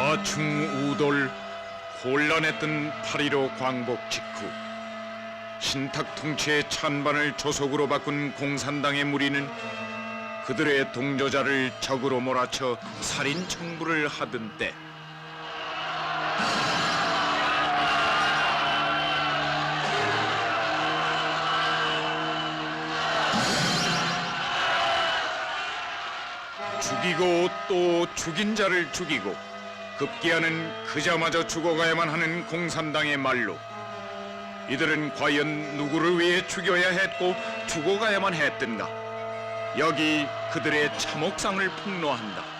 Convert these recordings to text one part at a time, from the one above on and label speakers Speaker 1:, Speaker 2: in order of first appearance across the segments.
Speaker 1: 좌충우돌 혼란했던 8.15 광복 직후 신탁 통치의 찬반을 조속으로 바꾼 공산당의 무리는 그들의 동조자를 적으로 몰아쳐 살인 청부를 하던 때 죽이고 또 죽인 자를 죽이고 급기야는 그자마저 죽어가야만 하는 공산당의 말로 이들은 과연 누구를 위해 죽여야 했고 죽어가야만 했던가? 여기 그들의 참혹상을 폭로한다.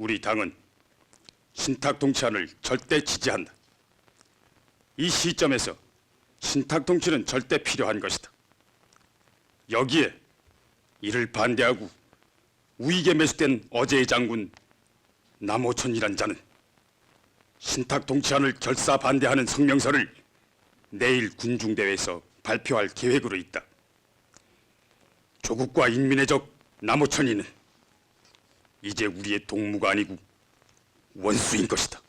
Speaker 2: 우리 당은 신탁 통치안을 절대 지지한다. 이 시점에서 신탁 통치는 절대 필요한 것이다. 여기에 이를 반대하고 우익에 매수된 어제의 장군 남오촌이란 자는 신탁 통치안을 결사 반대하는 성명서를 내일 군중대회에서 발표할 계획으로 있다. 조국과 인민의 적 남오천이는 이제 우리의 동무가 아니고 원수인 것이다.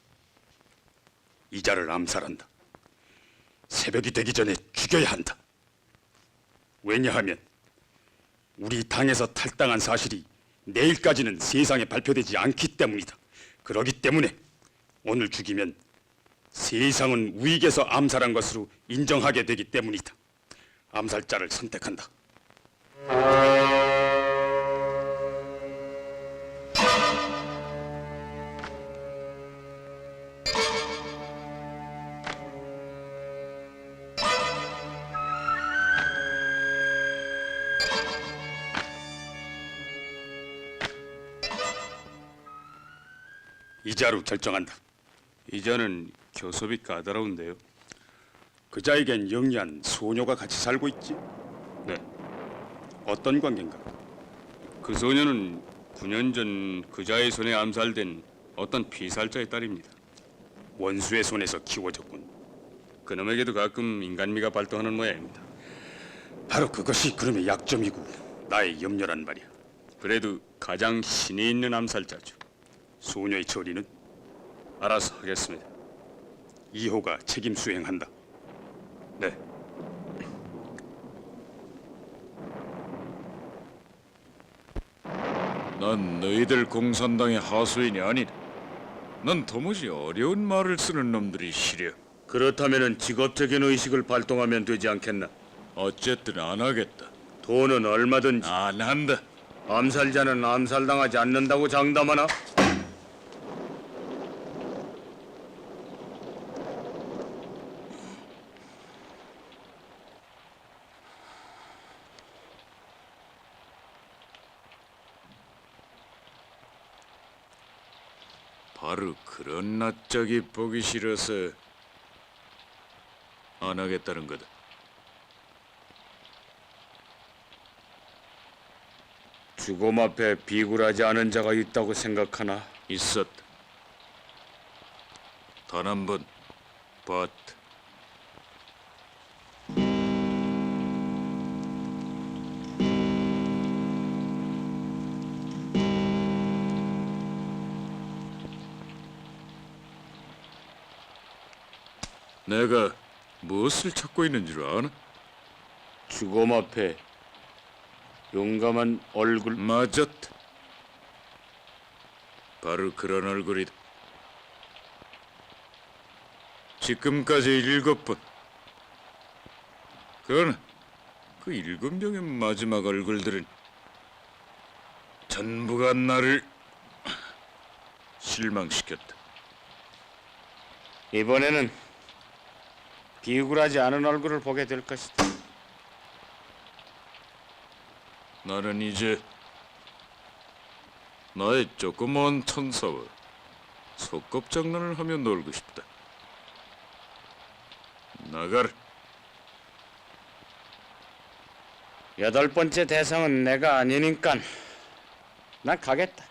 Speaker 2: 이 자를 암살한다. 새벽이 되기 전에 죽여야 한다. 왜냐하면 우리 당에서 탈당한 사실이 내일까지는 세상에 발표되지 않기 때문이다. 그러기 때문에 오늘 죽이면 세상은 우익에서 암살한 것으로 인정하게 되기 때문이다. 암살자를 선택한다. 이자로 결정한다.
Speaker 3: 이자는 교섭이 까다로운데요.
Speaker 2: 그자에겐 영리한 소녀가 같이 살고 있지?
Speaker 3: 네.
Speaker 2: 어떤 관계인가?
Speaker 3: 그 소녀는 9년 전 그자의 손에 암살된 어떤 피살자의 딸입니다.
Speaker 2: 원수의 손에서 키워졌군.
Speaker 3: 그놈에게도 가끔 인간미가 발동하는 모양입니다.
Speaker 2: 바로 그것이 그놈의 약점이고 나의 염려란 말이야.
Speaker 3: 그래도 가장 신이 있는 암살자죠.
Speaker 2: 소녀의 처리는
Speaker 3: 알아서 하겠습니다.
Speaker 2: 2호가 책임 수행한다.
Speaker 3: 네.
Speaker 1: 난 너희들 공산당의 하수인이 아니다. 난 도무지 어려운 말을 쓰는 놈들이 싫어.
Speaker 4: 그렇다면은 직업적인 의식을 발동하면 되지 않겠나?
Speaker 1: 어쨌든 안 하겠다.
Speaker 4: 돈은 얼마든지.
Speaker 1: 안 한다.
Speaker 4: 암살자는 암살당하지 않는다고 장담하나?
Speaker 1: 바로 그런 낯짝이 보기 싫어서 안 하겠다는 거다.
Speaker 4: 죽음 앞에 비굴하지 않은 자가 있다고 생각하나?
Speaker 1: 있었다. 단 한 번 봤다. 내가 무엇을 찾고 있는 줄 아나?
Speaker 4: 죽음 앞에 용감한 얼굴.
Speaker 1: 맞았다. 바로 그런 얼굴이다. 지금까지 7번. 그러나 그 7명의 마지막 얼굴들은 전부가 나를 실망시켰다.
Speaker 4: 이번에는 비굴하지 않은 얼굴을 보게 될 것이다.
Speaker 1: 나는 이제 나의 조그마한 천사와 소꿉장난을 하며 놀고 싶다. 나가라.
Speaker 4: 8번째 대상은 내가 아니니까 난 가겠다.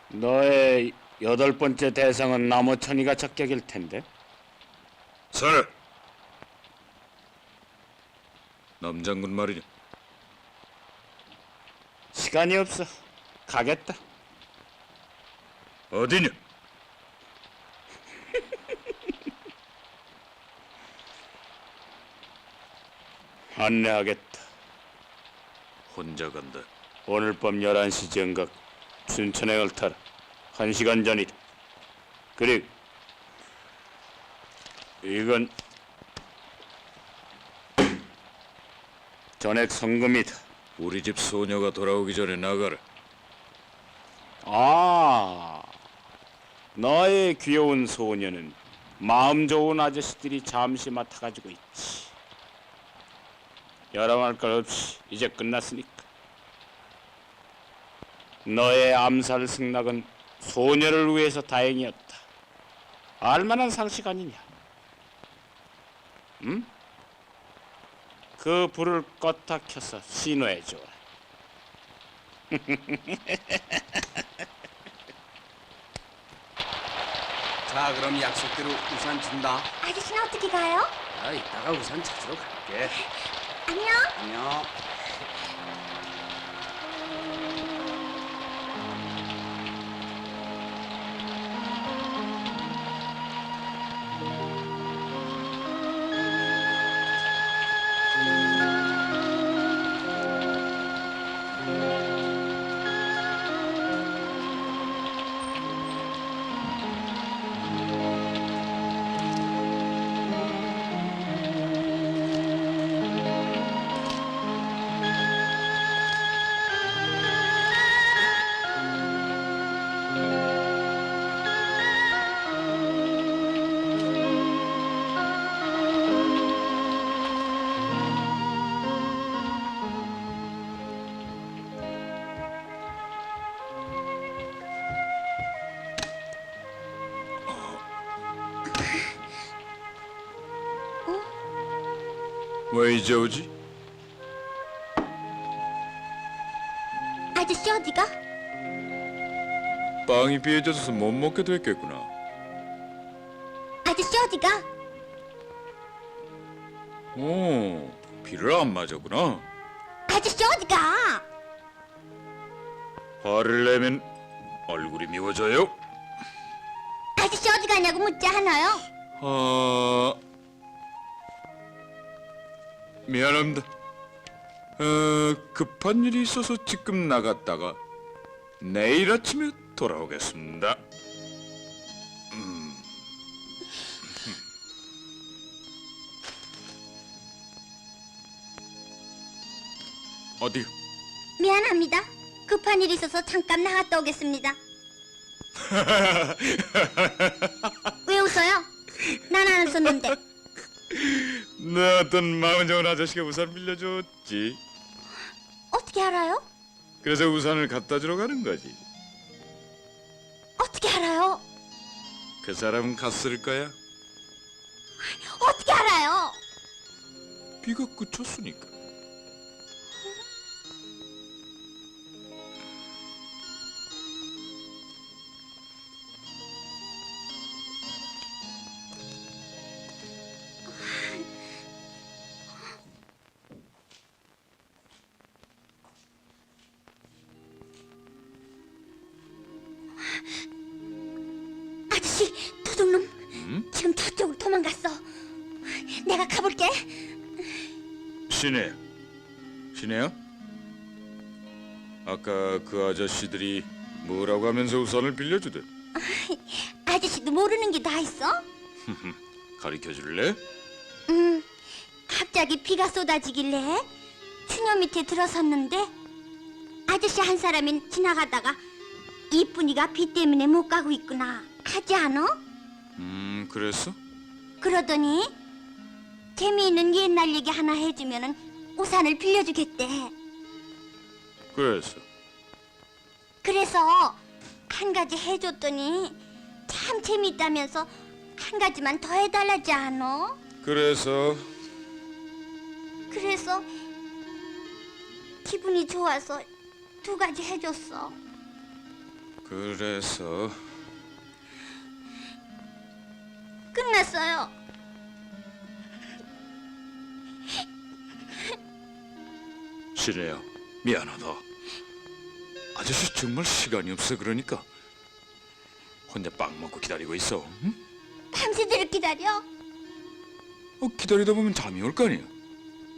Speaker 4: 너의 8번째 대상은 나무천이가 적격일 텐데.
Speaker 1: 서라. 남장군 말이냐?
Speaker 4: 시간이 없어. 가겠다.
Speaker 1: 어디냐?
Speaker 4: 안내하겠다.
Speaker 1: 혼자 간다.
Speaker 4: 오늘 밤 11시 정각 춘천행을 타라. 1시간 전이다. 그리고 이건 전액 성금이다.
Speaker 1: 우리 집 소녀가 돌아오기 전에 나가라.
Speaker 4: 아, 너의 귀여운 소녀는 마음 좋은 아저씨들이 잠시 맡아가지고 있지. 여랑할 것 없이 이제 끝났으니까. 너의 암살 승낙은 소녀를 위해서 다행이었다. 알만한 상식 아니냐? 응? 그 불을 껐다 켜서 신호해줘라.
Speaker 5: 자, 그럼 약속대로 우산 준다.
Speaker 6: 아저씨는 어떻게 가요?
Speaker 5: 이따가 우산 찾으러 갈게.
Speaker 6: 안녕.
Speaker 5: 안녕.
Speaker 1: 왜 이제 오지?
Speaker 6: 아저씨 어디가?
Speaker 1: 빵이 비해져서 못 먹게 됐겠구나.
Speaker 6: 아저씨 어디가?
Speaker 1: 오, 비를 안 맞았구나.
Speaker 6: 아저씨 어디가?
Speaker 1: 화를 내면 얼굴이 미워져요.
Speaker 6: 아저씨 어디 가냐고 묻지 않아요?
Speaker 1: 미안합니다. 급한 일이 있어서 지금 나갔다가 내일 아침에 돌아오겠습니다. 어디?
Speaker 6: 미안합니다. 급한 일이 있어서 잠깐 나갔다 오겠습니다. 왜 웃어요? 난 안 웃었는데.
Speaker 1: 나 어떤 마음 좋은 아저씨가 우산 빌려줬지.
Speaker 6: 어떻게 알아요?
Speaker 1: 그래서 우산을 갖다 주러 가는 거지.
Speaker 6: 어떻게 알아요?
Speaker 1: 그 사람은 갔을 거야.
Speaker 6: 어떻게 알아요?
Speaker 1: 비가 그쳤으니까.
Speaker 6: 아저씨, 도둑놈. 지금 저쪽으로 도망갔어. 내가 가볼게.
Speaker 1: 시내. 시내야? 아까 그 아저씨들이 뭐라고 하면서 우산을 빌려주듯.
Speaker 6: 아저씨도 모르는 게 다 있어?
Speaker 1: 가르쳐 줄래?
Speaker 6: 갑자기 비가 쏟아지길래 추녀 밑에 들어섰는데 아저씨 한 사람이 지나가다가 이쁜이가 비 때문에 못 가고 있구나 하지 않아?
Speaker 1: 그랬어?
Speaker 6: 그러더니 재미있는 옛날 얘기 하나 해주면은 우산을 빌려주겠대.
Speaker 1: 그래서
Speaker 6: 그래서 한 가지 해줬더니 참 재미있다면서 한 가지만 더 해달라지 않아?
Speaker 1: 그래서
Speaker 6: 그래서 기분이 좋아서 두 가지 해줬어.
Speaker 1: 그래서
Speaker 6: 끝났어요.
Speaker 1: 시내야, 미안하다. 아저씨 정말 시간이 없어. 그러니까 혼자 빵 먹고 기다리고 있어. 응?
Speaker 6: 밤새도록 기다려.
Speaker 1: 기다리다 보면 잠이 올 거 아니야.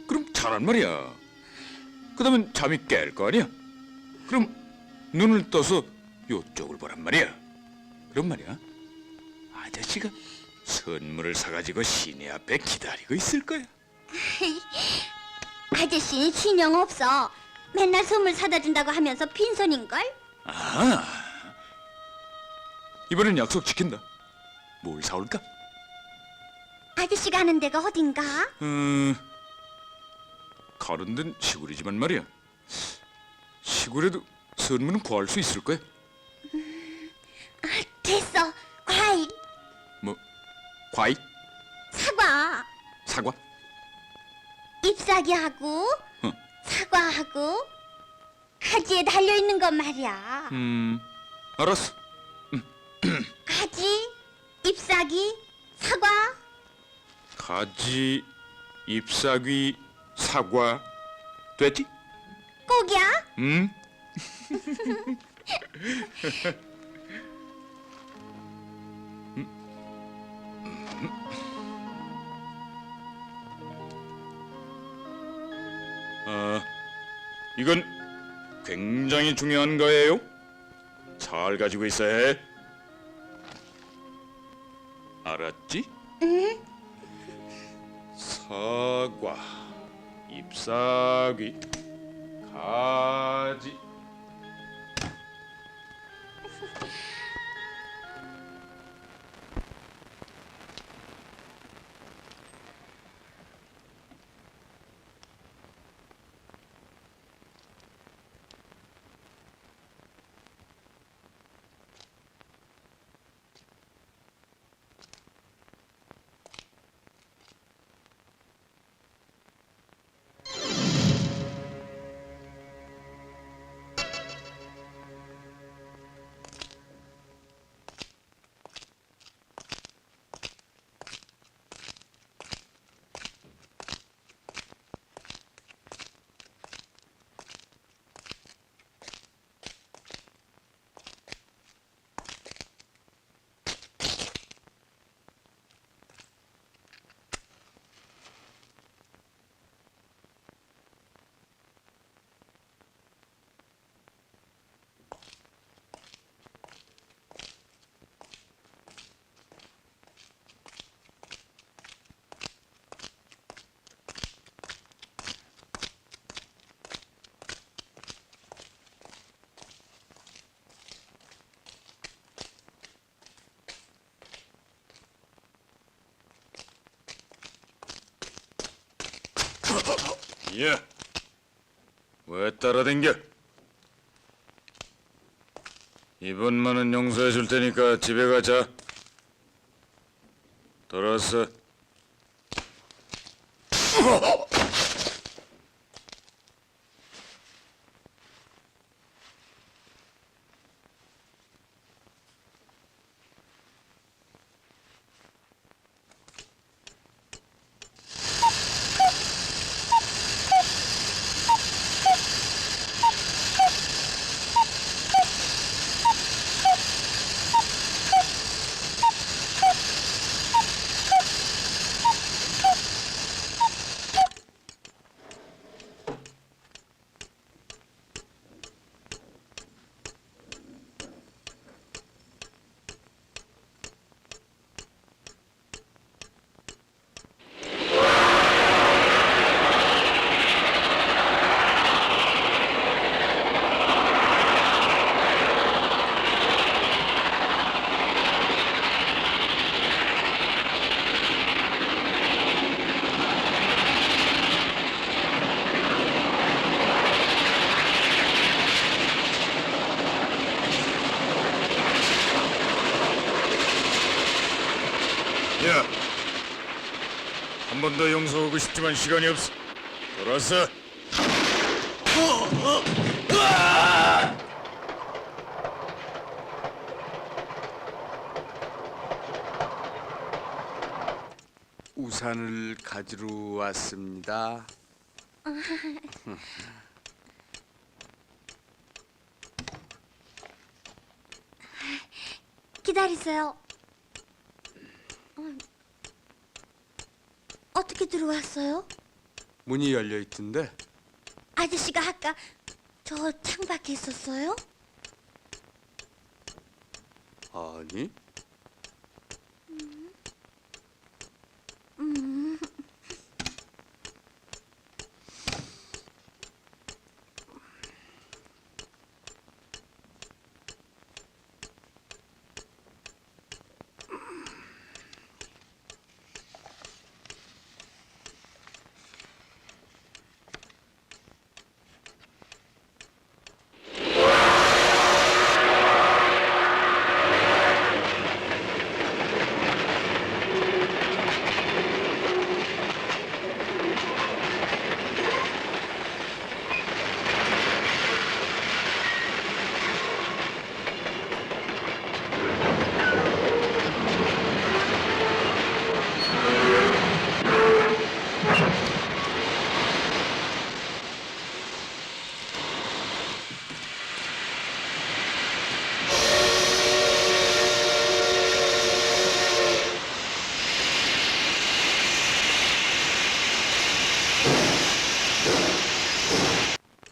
Speaker 1: 그럼 자란 말이야. 그다음엔 잠이 깰 거 아니야. 그럼 눈을 떠서 요쪽을 보란 말이야. 그런 말이야. 아저씨가 선물을 사가지고 시내 앞에 기다리고 있을 거야.
Speaker 6: 아저씨는 신용 없어. 맨날 선물 사다 준다고 하면서 빈손인걸?
Speaker 1: 아, 이번엔 약속 지킨다. 뭘 사올까?
Speaker 6: 아저씨가 아는 데가 어딘가?
Speaker 1: 가는 데는 시골이지만 말이야. 시골에도 선물은 구할 수 있을 거야.
Speaker 6: 됐어. 과일,
Speaker 1: 뭐, 과일,
Speaker 6: 사과,
Speaker 1: 사과.
Speaker 6: 잎사귀하고
Speaker 1: 응.
Speaker 6: 사과하고 가지에 달려있는 것 말이야.
Speaker 1: 알았어.
Speaker 6: 가지, 잎사귀, 사과.
Speaker 1: 가지, 잎사귀, 사과. 됐지?
Speaker 6: 꼭이야?
Speaker 1: 이건 굉장히 중요한 거예요. 잘 가지고 있어야 해. 알았지?
Speaker 6: 응.
Speaker 1: 사과, 잎사귀, 가지.
Speaker 4: 예. 왜 따라댕겨? 이번만은 용서해 줄 테니까 집에 가자. 돌아왔어. 야, 한 번 더 용서하고 싶지만 시간이 없어. 돌아왔어.
Speaker 5: 우산을 가지러 왔습니다.
Speaker 6: 기다리세요. 어떻게 들어왔어요?
Speaker 5: 문이 열려 있던데.
Speaker 6: 아저씨가 아까 저 창밖에 있었어요?
Speaker 5: 아니,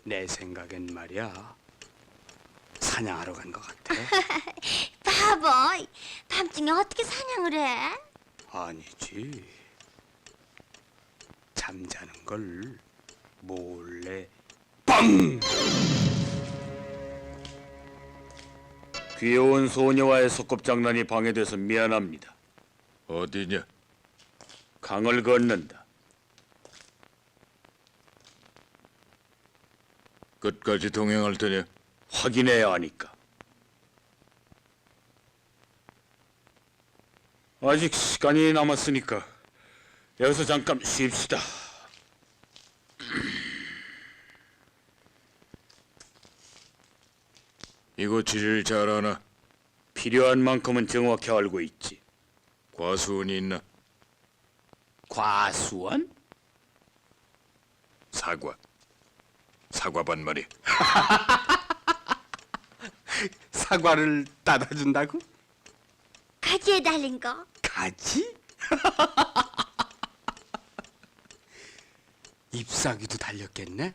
Speaker 5: 내 생각엔 말이야. 사냥하러 간 것 같아.
Speaker 6: 바보, 밤중에 어떻게 사냥을 해?
Speaker 5: 아니지. 잠자는 걸 몰래 빵!
Speaker 4: 귀여운 소녀와의 소꿉장난이 방해돼서 미안합니다.
Speaker 1: 어디냐?
Speaker 4: 강을 건넌다.
Speaker 1: 끝까지 동행할 테냐?
Speaker 4: 확인해야 하니까. 아직 시간이 남았으니까 여기서 잠깐 쉽시다.
Speaker 1: 이곳 지리를 잘 아나?
Speaker 4: 필요한 만큼은 정확히 알고 있지.
Speaker 1: 과수원이 있나?
Speaker 5: 과수원?
Speaker 1: 사과반 말이야.
Speaker 5: 사과를 따다 준다고?
Speaker 6: 가지에 달린 거.
Speaker 5: 가지? 잎사귀도 달렸겠네?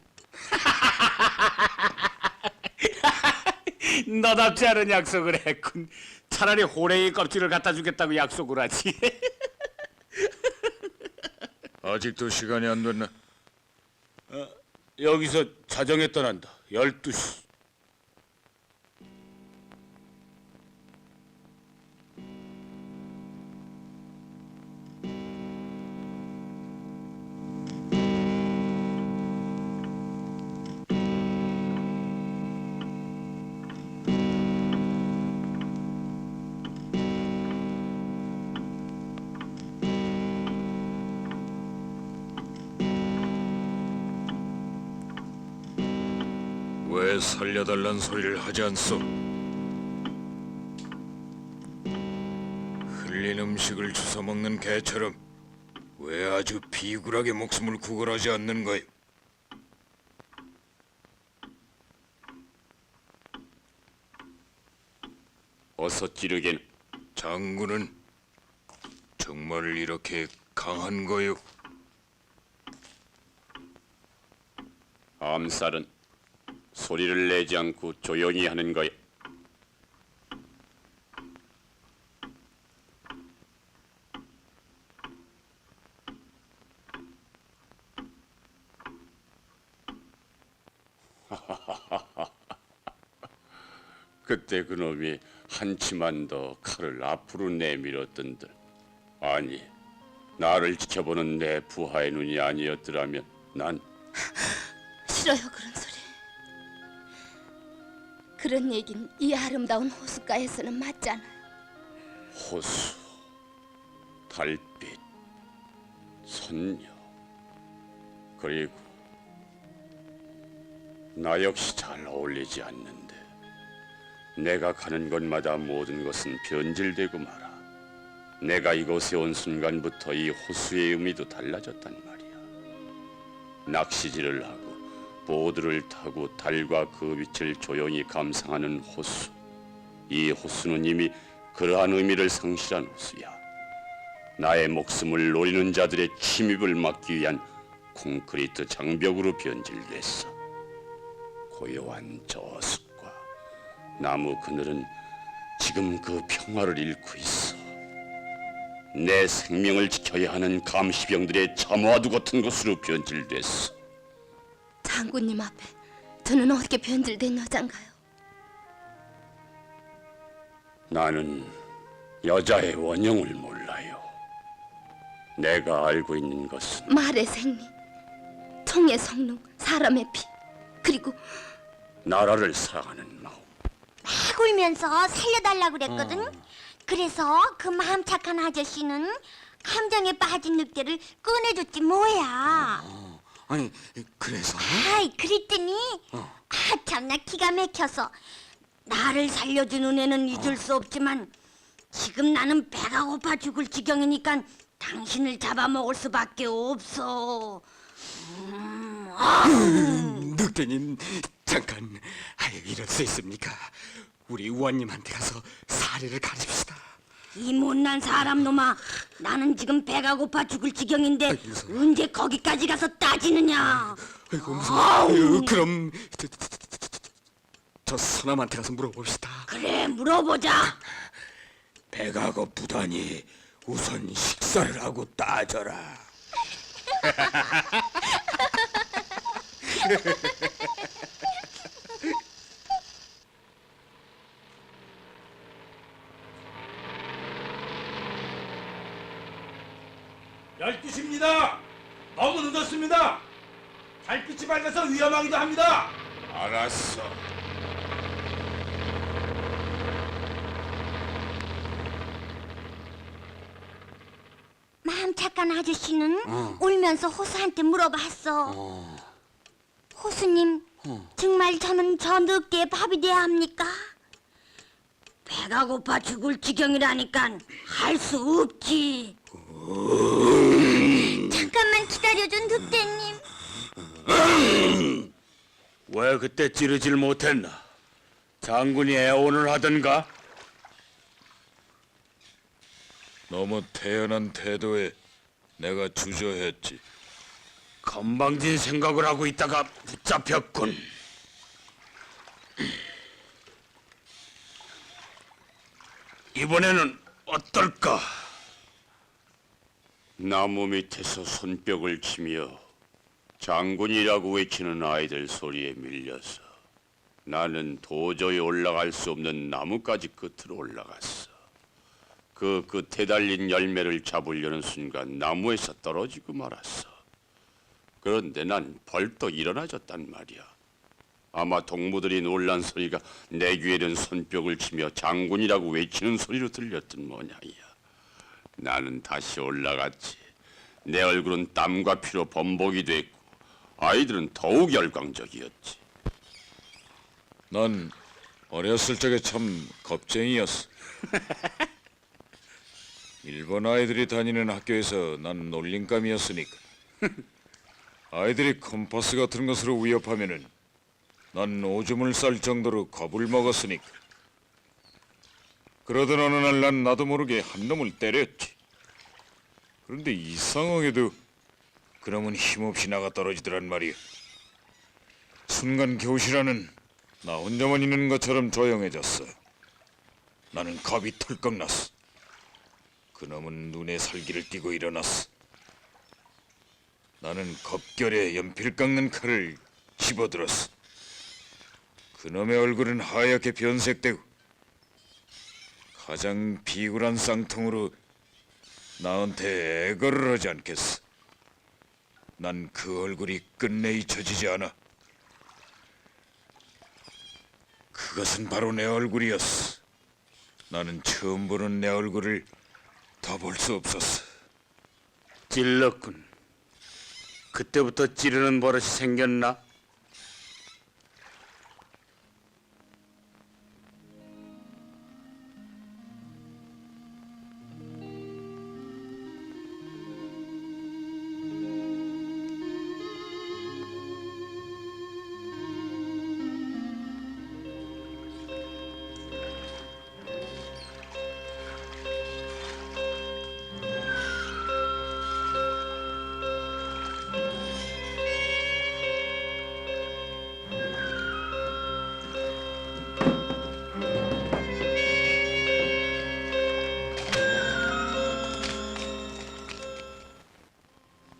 Speaker 4: 너답지 않은 약속을 했군. 차라리 호랭이 껍질을 갖다 주겠다고 약속을 하지.
Speaker 1: 아직도 시간이 안 됐나?
Speaker 4: 여기서 자정에 떠난다. 12시. 왜 살려달란 소리를 하지 않소? 흘린 음식을 주워 먹는 개처럼 왜 아주 비굴하게 목숨을 구걸하지 않는 거야?
Speaker 3: 어서 찌르게는
Speaker 4: 장군은 정말 이렇게 강한 거요?
Speaker 3: 암살은 소리를 내지 않고 조용히 하는 거야. 그때 그놈이 한치만 더 칼을 앞으로 내밀었던들. 아니, 나를 지켜보는 내 부하의 눈이 아니었더라면 난
Speaker 7: 싫어요 그런 소리. 그런 얘긴 이 아름다운 호숫가에서는 맞지 않아요.
Speaker 3: 호수, 달빛, 선녀, 그리고 나 역시 잘 어울리지 않는데 내가 가는 곳마다 모든 것은 변질되고 말아. 내가 이곳에 온 순간부터 이 호수의 의미도 달라졌단 말이야. 낚시질을 하고 보드를 타고 달과 그 빛을 조용히 감상하는 호수. 이 호수는 이미 그러한 의미를 상실한 호수야. 나의 목숨을 노리는 자들의 침입을 막기 위한 콘크리트 장벽으로 변질됐어. 고요한 저 숲과 나무 그늘은 지금 그 평화를 잃고 있어. 내 생명을 지켜야 하는 감시병들의 참화도 같은 곳으로 변질됐어.
Speaker 7: 장군님 앞에 저는 어떻게 변질된 여잔가요?
Speaker 3: 나는 여자의 원형을 몰라요. 내가 알고 있는 것은
Speaker 7: 말의 생리, 총의 성능, 사람의 피, 그리고
Speaker 3: 나라를 사랑하는 마음.
Speaker 6: 막 울면서 살려달라고 그랬거든. 그래서 그 마음 착한 아저씨는 감정에 빠진 늑대를 꺼내줬지 뭐야.
Speaker 5: 아니 그래서
Speaker 6: 아이 그랬더니 참나 기가 막혀서 나를 살려준 은혜는 잊을 수 없지만 지금 나는 배가 고파 죽을 지경이니까 당신을 잡아먹을 수밖에 없어.
Speaker 5: 늑대님 잠깐. 아유 이럴 수 있습니까? 우리 의원님한테 가서 사례를 가립시다.
Speaker 6: 이 못난 사람 놈아, 나는 지금 배가 고파 죽을 지경인데
Speaker 5: 아이, 무서워.
Speaker 6: 언제 거기까지 가서 따지느냐.
Speaker 5: 아이고 무서워. 아유, 그럼 저 서남한테 가서 물어봅시다.
Speaker 6: 그래 물어보자.
Speaker 4: 배가 고프다니 우선 식사를 하고 따져라.
Speaker 8: 열두시입니다. 너무 늦었습니다. 달빛이 밝아서 위험하기도 합니다.
Speaker 4: 알았어.
Speaker 6: 마음 착한 아저씨는 울면서 호수한테 물어봤어. 호수님, 정말 저는 저 늑대의 밥이 돼야 합니까? 배가 고파 죽을 지경이라니까 할 수 없지. 잠깐만 기다려줘, 늑대님.
Speaker 2: 왜 그때 찌르질 못했나? 장군이 애원을 하던가?
Speaker 4: 너무 태연한 태도에 내가 주저했지.
Speaker 2: 건방진 생각을 하고 있다가 붙잡혔군. 이번에는 어떨까?
Speaker 3: 나무 밑에서 손뼉을 치며 장군이라고 외치는 아이들 소리에 밀려서 나는 도저히 올라갈 수 없는 나무가지 끝으로 올라갔어. 그 끝에 달린 열매를 잡으려는 순간 나무에서 떨어지고 말았어. 그런데 난 벌떡 일어나졌단 말이야. 아마 동무들이 놀란 소리가 내 귀에는 손뼉을 치며 장군이라고 외치는 소리로 들렸던 모양이야. 나는 다시 올라갔지. 내 얼굴은 땀과 피로 범벅이 됐고 아이들은 더욱 열광적이었지.
Speaker 1: 난 어렸을 적에 참 겁쟁이였어. 일본 아이들이 다니는 학교에서 난 놀림감이었으니까. 아이들이 컴파스 같은 것으로 위협하면은 난 오줌을 쌀 정도로 겁을 먹었으니까. 그러던 어느 날 난 나도 모르게 한 놈을 때렸지. 그런데 이상하게도 그놈은 힘없이 나가 떨어지더란 말이야. 순간 교실 안은 나 혼자만 있는 것처럼 조용해졌어. 나는 겁이 털컥 났어. 그놈은 눈에 살기를 띠고 일어났어. 나는 겁결에 연필 깎는 칼을 집어들었어. 그놈의 얼굴은 하얗게 변색되고 가장 비굴한 쌍통으로 나한테 애걸을 하지 않겠어. 난 그 얼굴이 끝내 잊혀지지 않아. 그것은 바로 내 얼굴이었어. 나는 처음 보는 내 얼굴을 더 볼 수 없었어.
Speaker 2: 찔렀군. 그때부터 찌르는 버릇이 생겼나?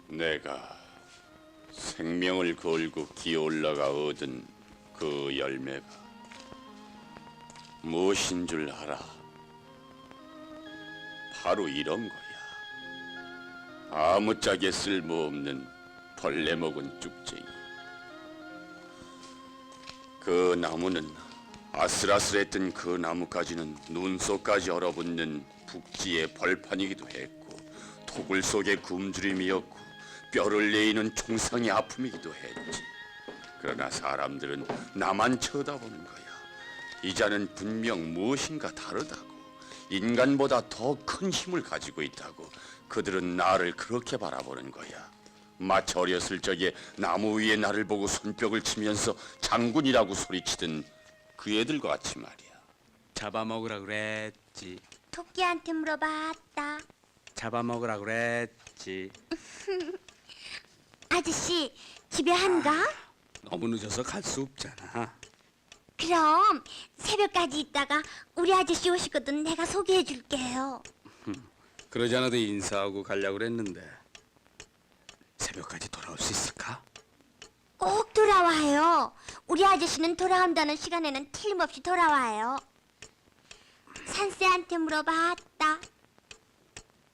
Speaker 3: 내가 생명을 걸고 기어올라가 얻은 그 열매가 무엇인 줄 알아? 바로 이런 거야. 아무짝에 쓸모없는 벌레 먹은 쭉쟁이. 그 나무는 아슬아슬했던 그 나무까지는 눈 속까지 얼어붙는 북지의 벌판이기도 했고 토굴 속의 굶주림이었고 뼈를 내이는 총상의 아픔이기도 했지. 그러나 사람들은 나만 쳐다보는 거야. 이 자는 분명 무엇인가 다르다고, 인간보다 더 큰 힘을 가지고 있다고 그들은 나를 그렇게 바라보는 거야. 마치 어렸을 적에 나무 위에 나를 보고 손뼉을 치면서 장군이라고 소리치던 그 애들과 같이 말이야.
Speaker 5: 잡아먹으라 그랬지.
Speaker 6: 토끼한테 물어봤다.
Speaker 5: 잡아먹으라 그랬지.
Speaker 6: 아저씨, 집에 안 가?
Speaker 5: 너무 늦어서 갈 수 없잖아.
Speaker 6: 그럼 새벽까지 있다가 우리 아저씨 오시거든 내가 소개해 줄게요.
Speaker 5: 그러지 않아도 인사하고 가려고 그랬는데 새벽까지 돌아올 수 있을까?
Speaker 6: 꼭 돌아와요. 우리 아저씨는 돌아온다는 시간에는 틀림없이 돌아와요. 산새한테 물어봤다.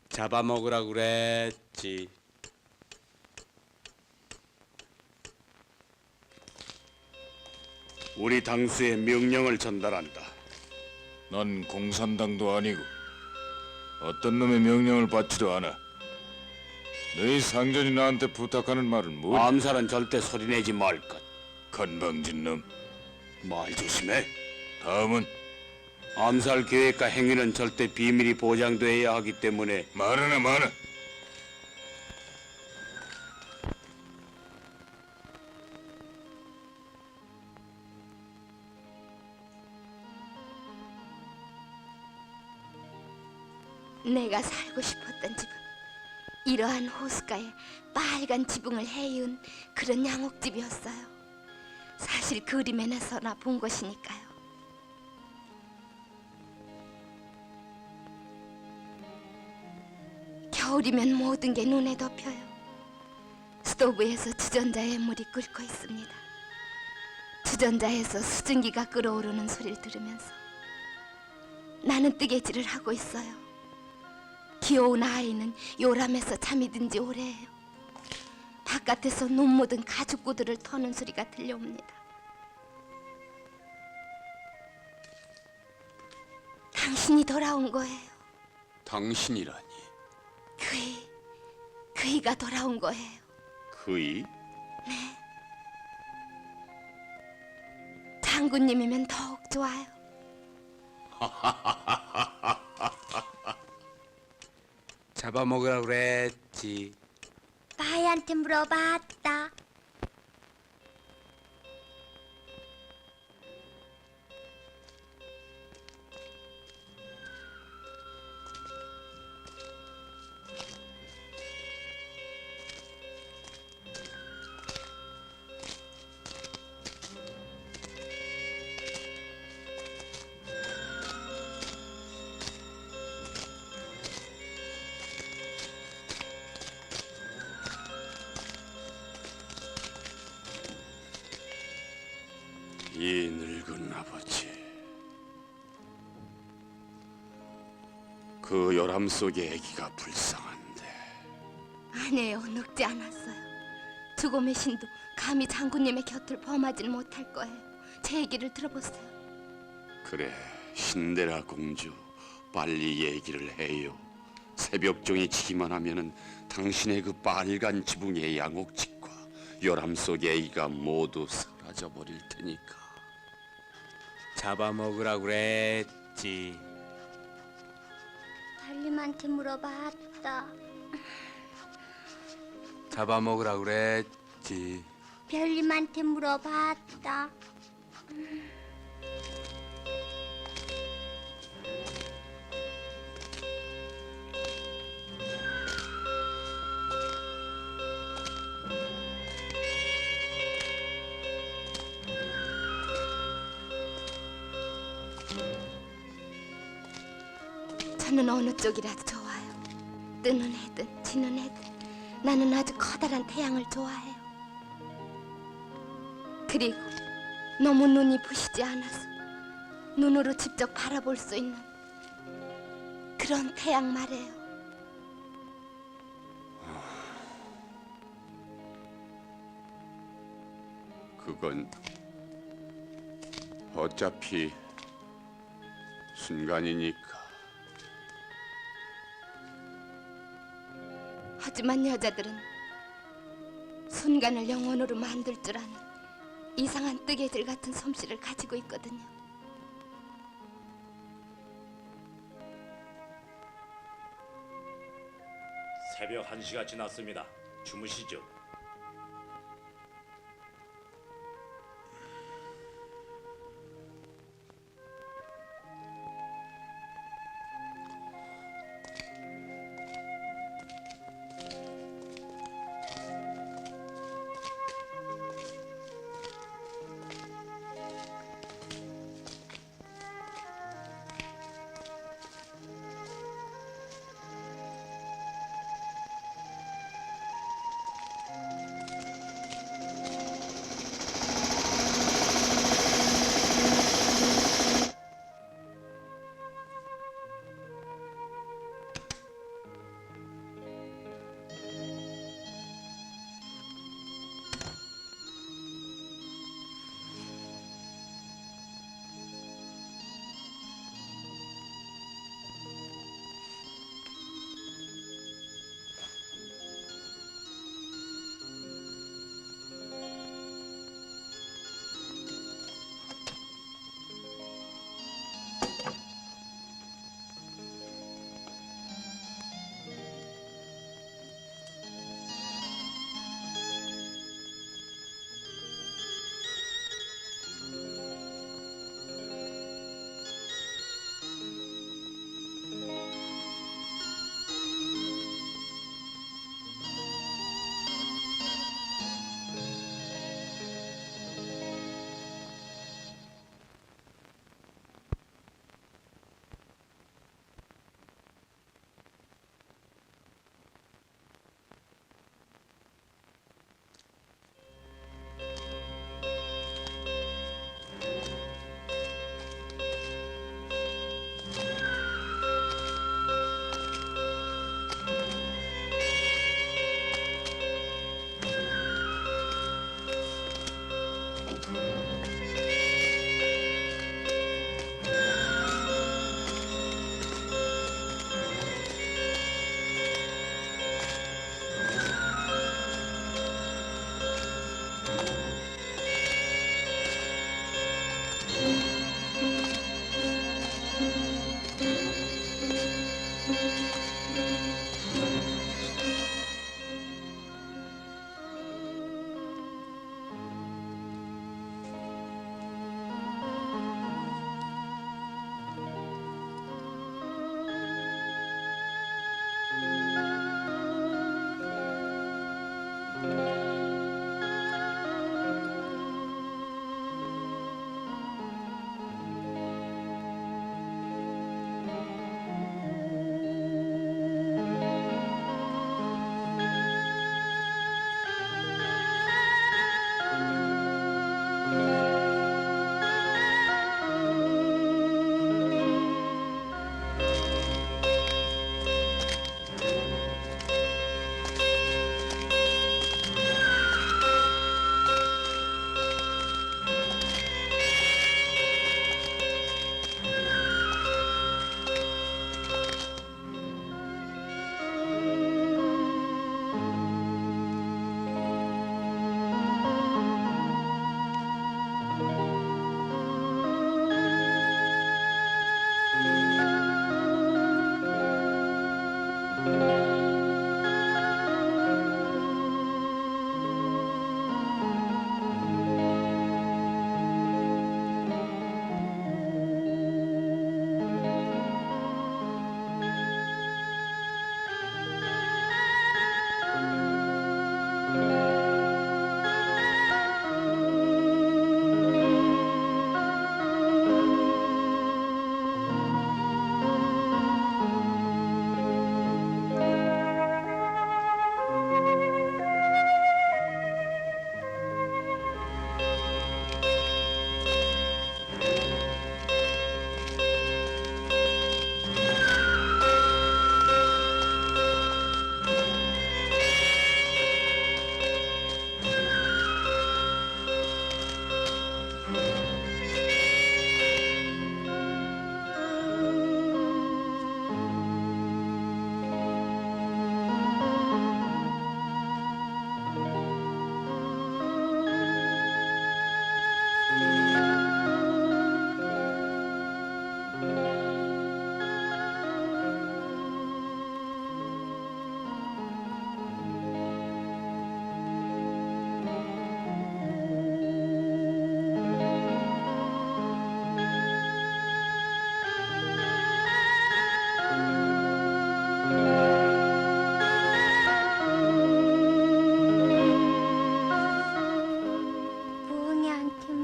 Speaker 5: 잡아먹으라 그랬지.
Speaker 2: 우리 당수의 명령을 전달한다.
Speaker 1: 난 공산당도 아니고 어떤 놈의 명령을 받지도 않아. 너희 상전이 나한테 부탁하는 말은 뭐지?
Speaker 2: 암살은 절대 소리내지 말 것.
Speaker 1: 건방진 놈.
Speaker 2: 말 조심해.
Speaker 1: 다음은
Speaker 2: 암살 계획과 행위는 절대 비밀이 보장돼야 하기 때문에
Speaker 1: 말하나 마나.
Speaker 7: 내가 살고 싶었던 집은 이러한 호숫가에 빨간 지붕을 해이은 그런 양옥집이었어요. 사실 그림에서나 본 것이니까요. 겨울이면 모든 게 눈에 덮여요. 스토브에서 주전자에 물이 끓고 있습니다. 주전자에서 수증기가 끓어오르는 소리를 들으면서 나는 뜨개질을 하고 있어요. 귀여운 아이는 요람해서 잠이 든 지 오래예요. 바깥에서 눈 묻은 가죽구두를 터는 소리가 들려옵니다. 당신이 돌아온 거예요.
Speaker 3: 당신이라니.
Speaker 7: 그이가 돌아온 거예요.
Speaker 3: 그이?
Speaker 7: 장군님이면 더욱 좋아요.
Speaker 5: 잡아먹으라 그랬지.
Speaker 6: 나희한테 물어봤다.
Speaker 3: 이 늙은 아버지, 그 요람 속의 아기가 불쌍한데
Speaker 7: 아니에요, 늙지 않았어요. 죽음의 신도 감히 장군님의 곁을 범하지는 못할 거예요. 제 얘기를 들어보세요.
Speaker 3: 그래, 신데라 공주, 빨리 얘기를 해요. 새벽종이 치기만 하면은 당신의 그 빨간 지붕의 양옥집과 요람 속의 아기가 모두 사라져 버릴 테니까.
Speaker 5: 잡아먹으라 그랬지.
Speaker 6: 달님한테 물어봤다.
Speaker 5: 잡아먹으라 그랬지.
Speaker 6: 별님한테 물어봤다.
Speaker 7: 저는 어느 쪽이라도 좋아요. 뜨는 해든 지는 해든 나는 아주 커다란 태양을 좋아해요. 그리고 너무 눈이 부시지 않아서 눈으로 직접 바라볼 수 있는 그런 태양 말이에요.
Speaker 3: 그건 어차피 순간이니까.
Speaker 7: 하지만 여자들은 순간을 영원으로 만들 줄 아는 이상한 뜨개질 같은 솜씨를 가지고 있거든요.
Speaker 8: 새벽 1시가 지났습니다. 주무시죠.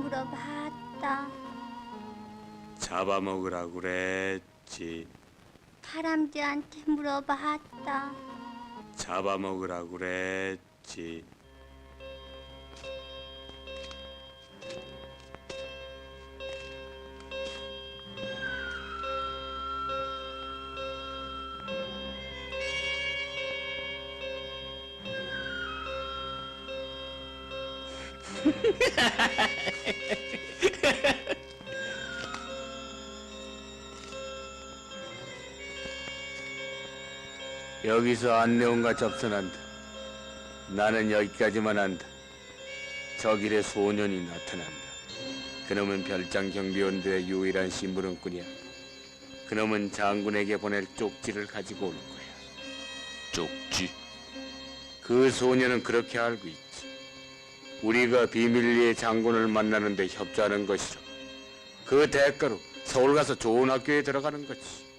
Speaker 6: 물어봤다.
Speaker 5: 잡아먹으라고 그랬지.
Speaker 6: 다람쥐한테 물어봤다.
Speaker 5: 잡아먹으라고 그랬지.
Speaker 3: 여기서 안내원과 접선한다. 나는 여기까지만 한다. 저 길에 소년이 나타난다. 그놈은 별장 경비원들의 유일한 심부름꾼이야. 그놈은 장군에게 보낼 쪽지를 가지고 올 거야.
Speaker 1: 쪽지?
Speaker 3: 그 소년은 그렇게 알고 있지. 우리가 비밀리에 장군을 만나는데 협조하는 것이라. 그 대가로 서울 가서 좋은 학교에 들어가는 거지.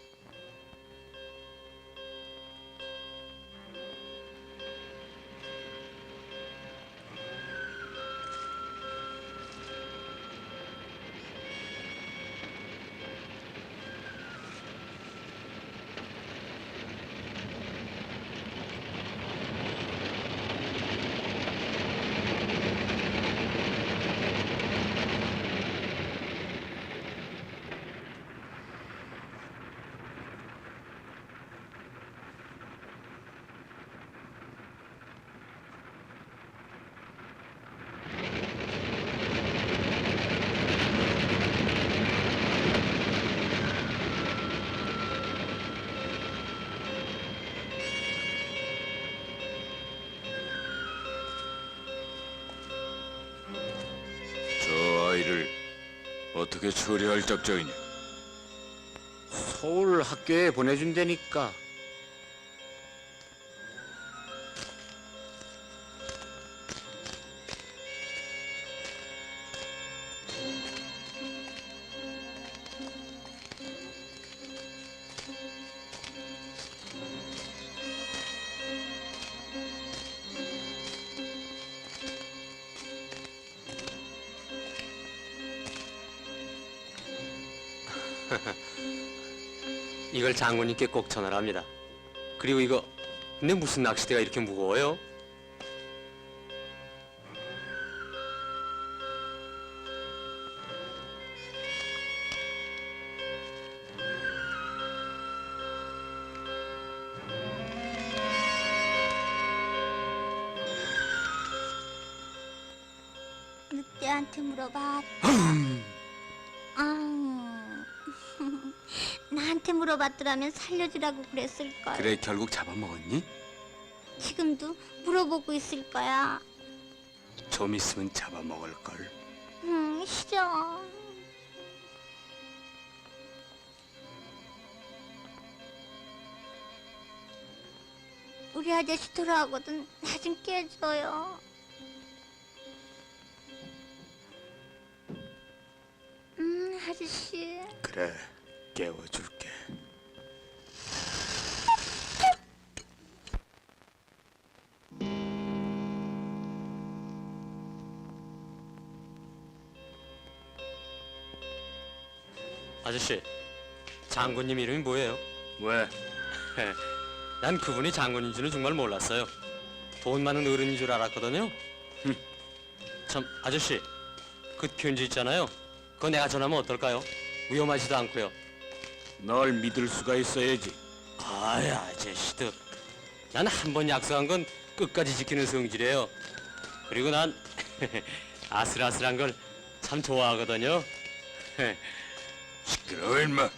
Speaker 1: 저 아이를 어떻게 처리할 작정이냐?
Speaker 3: 서울 학교에 보내준다니까.
Speaker 5: 이걸 장군님께 꼭 전하랍니다. 그리고 이거 근데 무슨 낚싯대가 이렇게 무거워요?
Speaker 6: 늑대한테 물어봤다. 나한테 물어봤더라면 살려주라고 그랬을걸.
Speaker 5: 그래 결국 잡아먹었니?
Speaker 6: 지금도 물어보고 있을 거야.
Speaker 5: 좀 있으면 잡아먹을걸.
Speaker 6: 싫어. 우리 아저씨 돌아오거든. 나 좀 깨줘요. 아저씨.
Speaker 5: 그래 깨워줄게. 아저씨, 장군님 이름이 뭐예요?
Speaker 3: 왜?
Speaker 5: 난 그분이 장군인 줄은 정말 몰랐어요. 돈 많은 어른인 줄 알았거든요. 참, 아저씨, 그 편지 있잖아요. 그거 내가 전하면 어떨까요? 위험하지도 않고요.
Speaker 3: 널 믿을 수가 있어야지.
Speaker 5: 아이, 아저씨도. 난 한 번 약속한 건 끝까지 지키는 성질이에요. 그리고 난 아슬아슬한 걸 참 좋아하거든요.
Speaker 1: 시끄러워 임마.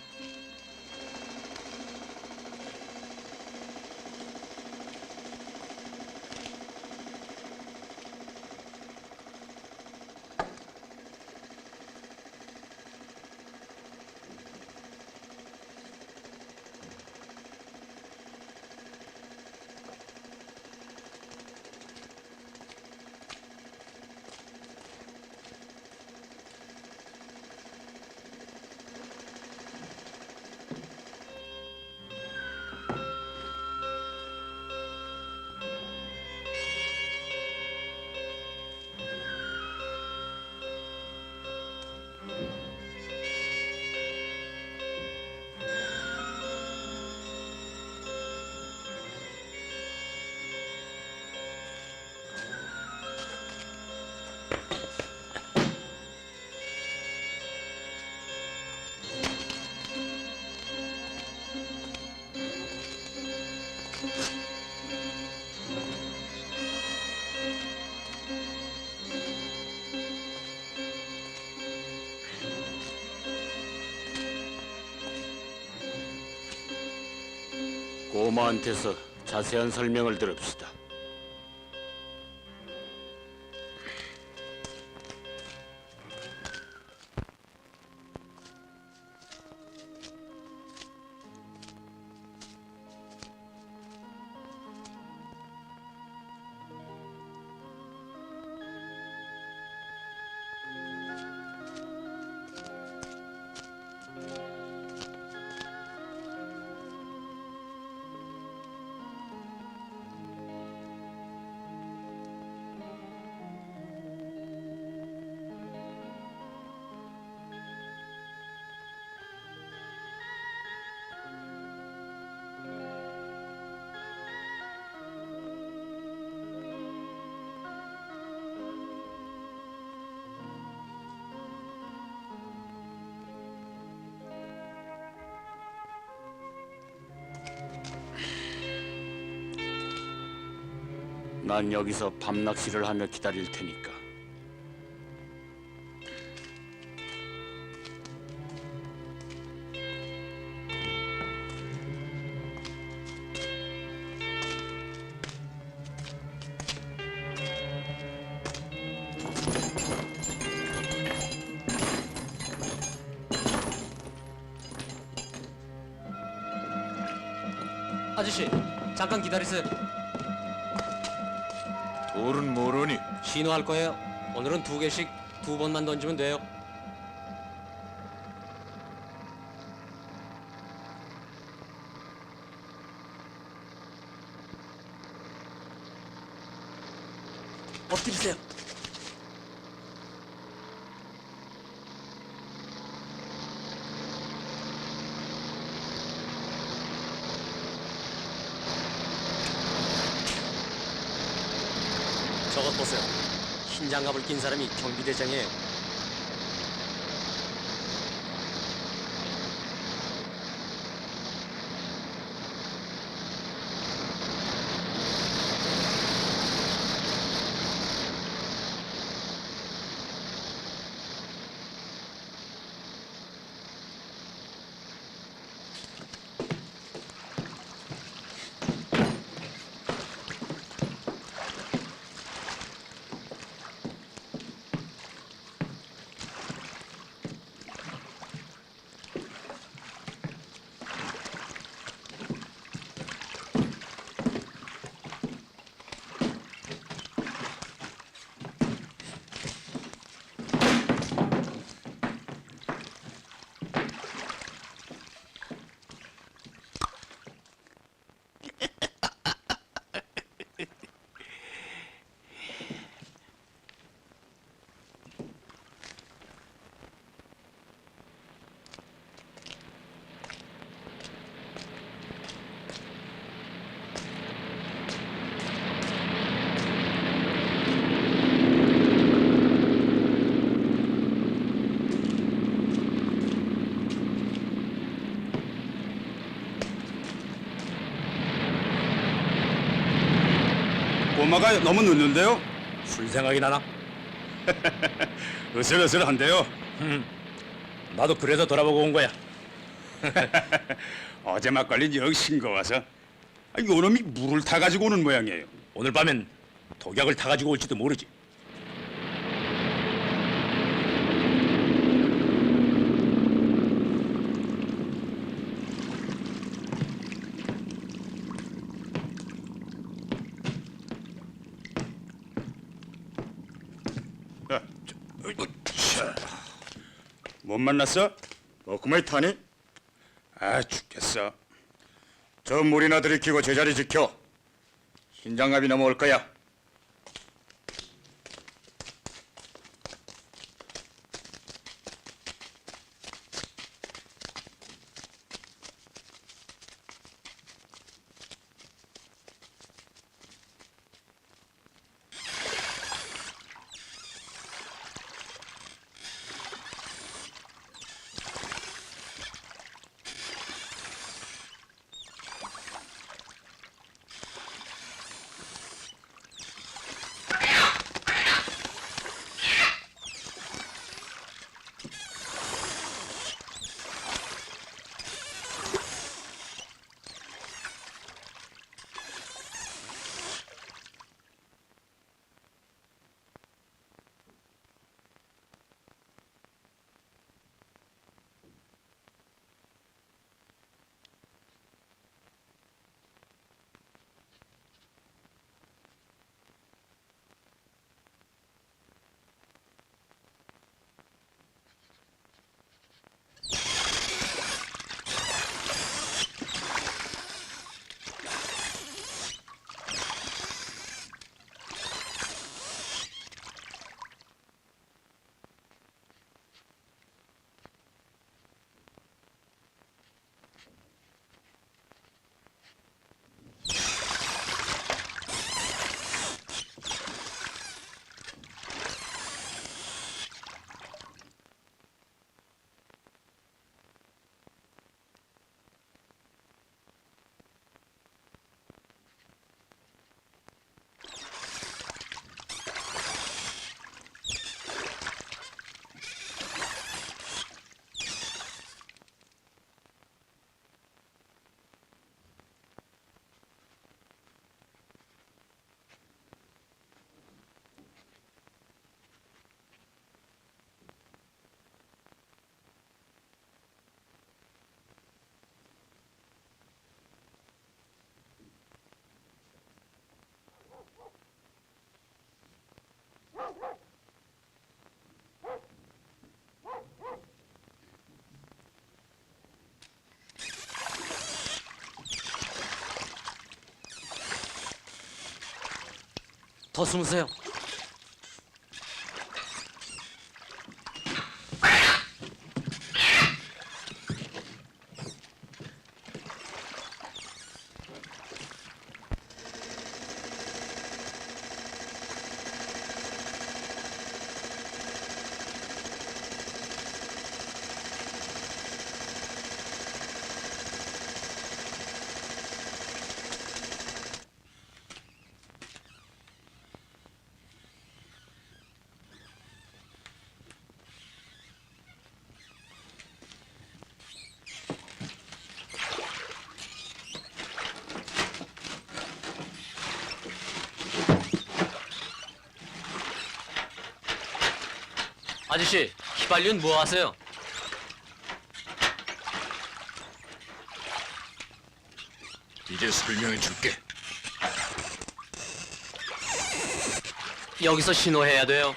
Speaker 3: 고모한테서 자세한 설명을 들읍시다. 난 여기서 밤낚시를 하며 기다릴 테니까.
Speaker 5: 아저씨, 잠깐 기다리세요.
Speaker 1: 돌은 뭐러니?
Speaker 5: 신호할 거예요. 오늘은 2개씩 2번만 던지면 돼요. 엎드리세요. 저것 보세요. 흰 장갑을 낀 사람이 경비대장이에요.
Speaker 2: 꼬마가 너무 늦는데요?
Speaker 8: 술 생각이 나나?
Speaker 2: 으슬으슬한데요.
Speaker 8: 나도 그래서 돌아보고 온 거야.
Speaker 2: 어제 막걸리 영 싱거워서 요놈이 물을 타가지고 오는 모양이에요.
Speaker 8: 오늘 밤엔 독약을 타가지고 올지도 모르지.
Speaker 2: 못 만났어?
Speaker 4: 그만 타니?
Speaker 2: 아 죽겠어.
Speaker 4: 저 물이나 들이키고 제자리 지켜. 흰장갑이 넘어올 거야.
Speaker 5: 더 숨으세요. 아저씨, 휘발유는 뭐 하세요?
Speaker 1: 이제 설명해 줄게.
Speaker 5: 여기서 신호해야 돼요.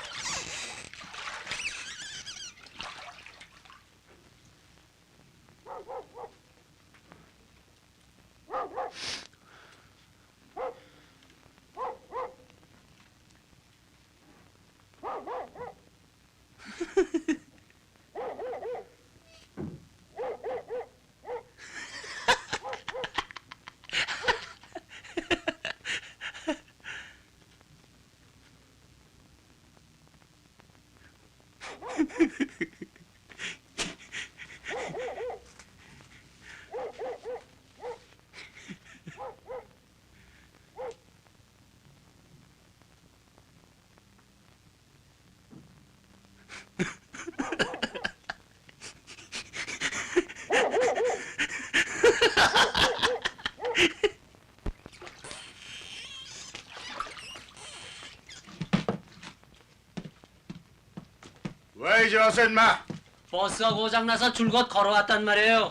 Speaker 2: 왜 이제 와서 임마?
Speaker 5: 버스가 고장나서 줄곧 걸어왔단 말이에요.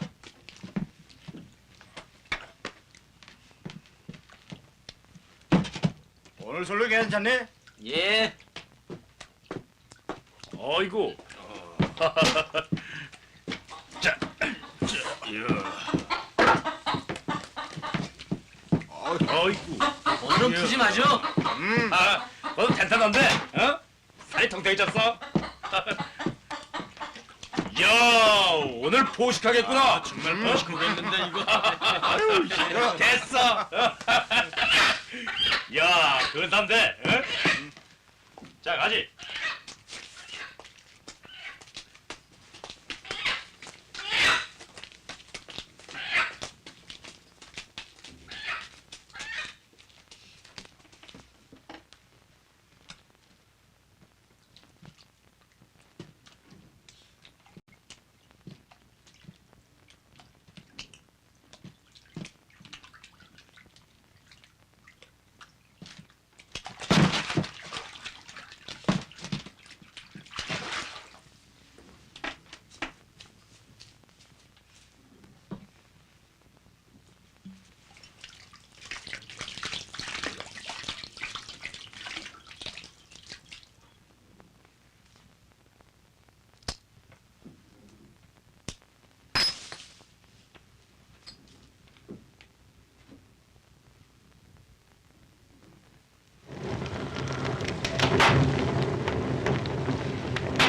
Speaker 2: 오늘 솔로 괜찮니?
Speaker 5: 예.
Speaker 8: 어이구. 어이구.
Speaker 5: 오늘은 푸짐하죠?
Speaker 8: 아, 너도 탄탄한데? 어? 살이 통통해졌어? 야, 오늘 포식하겠구나. 정말 포식하겠는데 이거. 됐어. 야, 근사한데? 어? 자, 가지.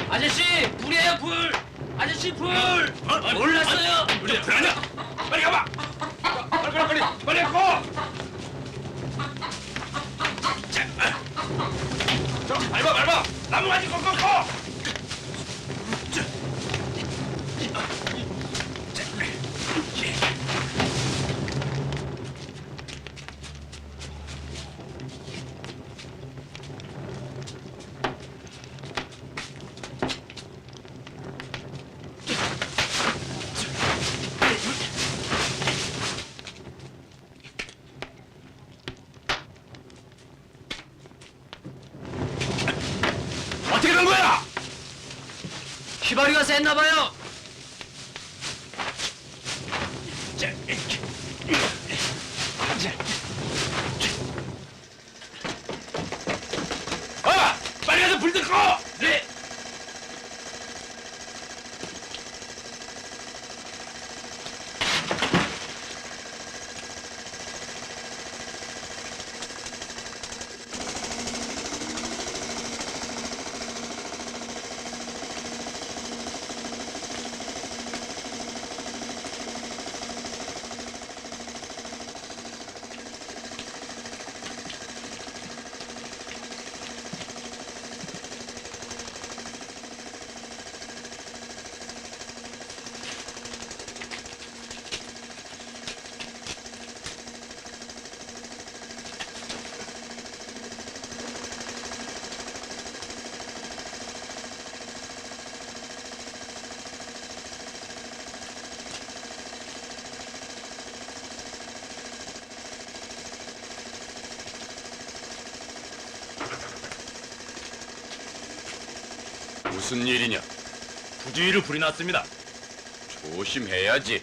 Speaker 5: 아저씨, 불이에요, 불! 아저씨, 불! 몰랐어요!
Speaker 8: 우리 불안해. 빨리 가봐. 빨리 가. 자, 밟아. 나무 가지 꺾어. 어떻게 된 거야?
Speaker 5: 휘발유가 셌나봐요!
Speaker 8: 빨리 가서 불 끄고. 네.
Speaker 3: 무슨 일이냐?
Speaker 8: 부주의를 부려놨습니다.
Speaker 3: 조심해야지.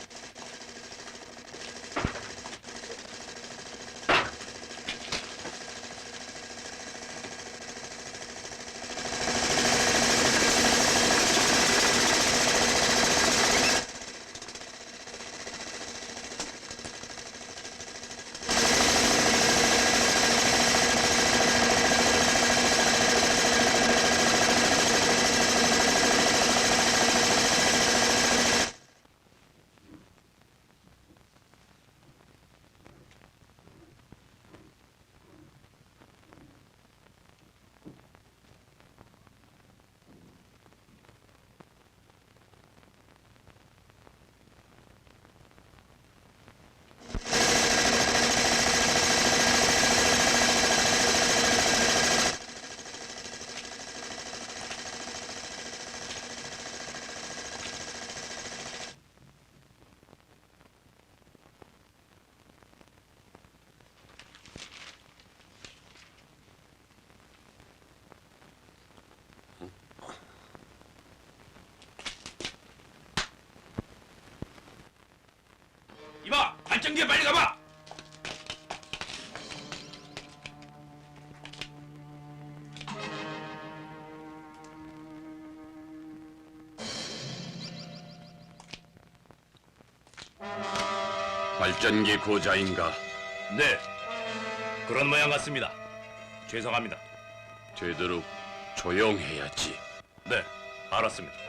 Speaker 8: 이봐, 발전기에 빨리 가봐.
Speaker 3: 발전기 고자인가?
Speaker 8: 네, 그런 모양 같습니다. 죄송합니다.
Speaker 3: 되도록 조용해야지.
Speaker 8: 네, 알았습니다.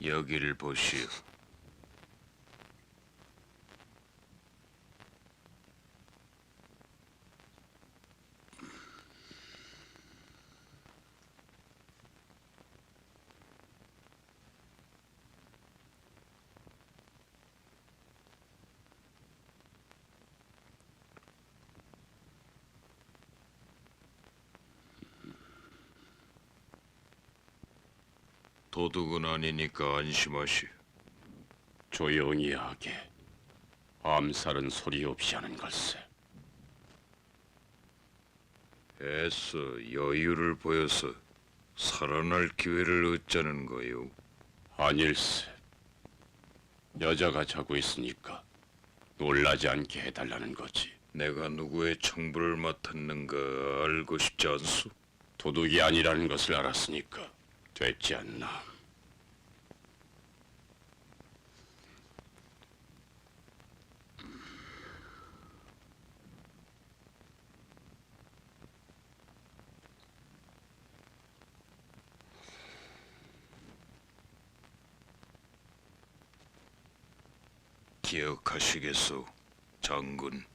Speaker 1: 여기를 보시오. 도둑은 아니니까 안심하시오.
Speaker 3: 조용히 하게. 암살은 소리 없이 하는 걸세.
Speaker 1: 애써 여유를 보여서 살아날 기회를 얻자는 거요.
Speaker 3: 아닐세. 여자가 자고 있으니까 놀라지 않게 해달라는 거지.
Speaker 1: 내가 누구의 청부를 맡았는가 알고 싶지 않소?
Speaker 3: 도둑이 아니라는 것을 알았으니까 됐지 않나.
Speaker 1: 기억하시겠소, 장군.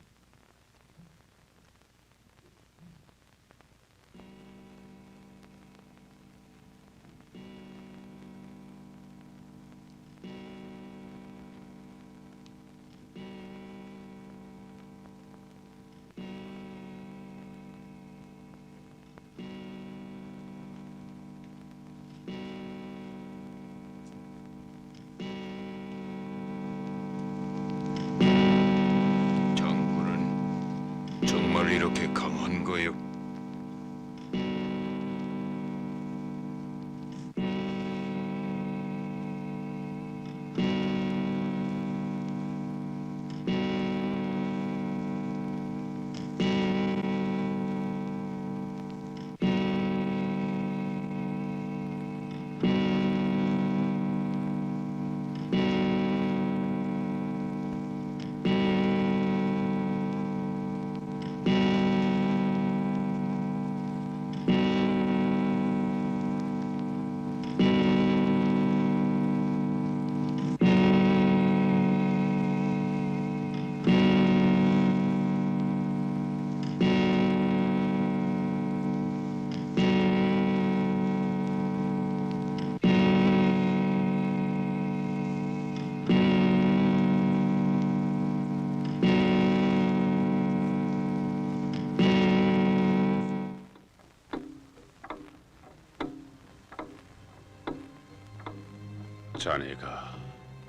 Speaker 3: 자네가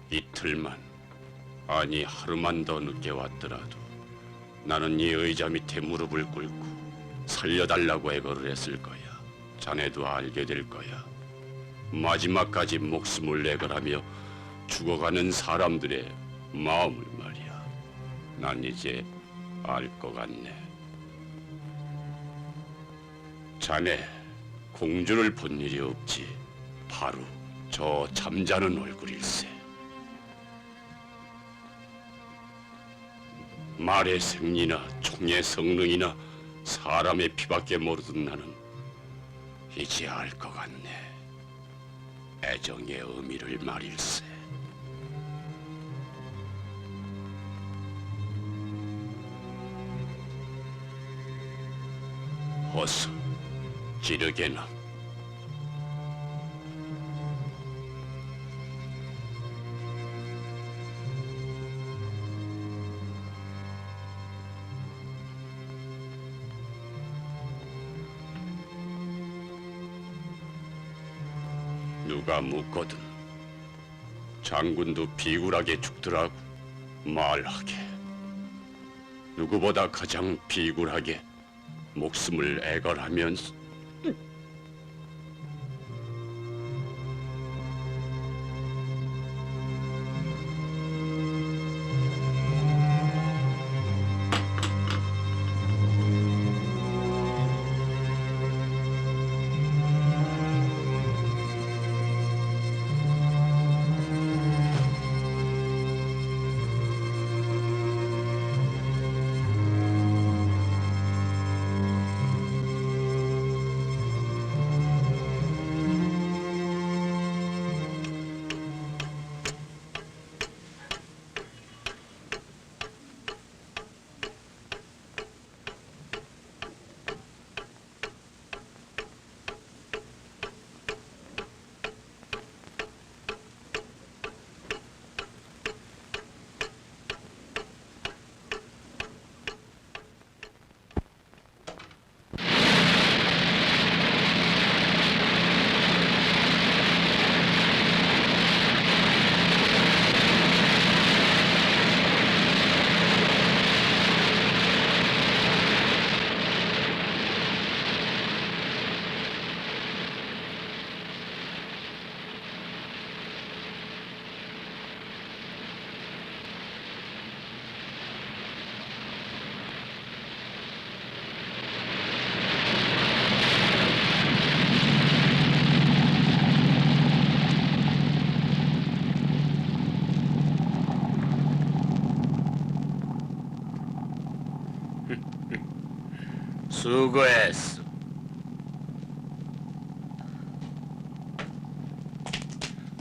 Speaker 3: 이틀만, 아니 하루만 더 늦게 왔더라도 나는 이 의자 밑에 무릎을 꿇고 살려달라고 애걸을 했을 거야. 자네도 알게 될 거야. 마지막까지 목숨을 내걸하며 죽어가는 사람들의 마음을 말이야. 난 이제 알 것 같네. 자네 공주를 본 일이 없지. 바로 저 잠자는 얼굴일세. 말의 생리나 총의 성능이나 사람의 피밖에 모르던 나는 이제 알 것 같네. 애정의 의미를 말일세. 어서 지르게나. 누가 묻거든 장군도 비굴하게 죽더라고. 말하게. 누구보다 가장 비굴하게 목숨을 애걸하면서.
Speaker 2: 수고했어.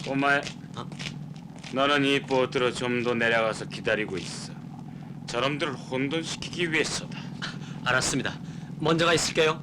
Speaker 2: 꼬마야, 너는 이 보트로 좀 더 내려가서 기다리고 있어. 저놈들을 혼돈시키기 위해서다.
Speaker 5: 알았습니다. 먼저 가 있을게요.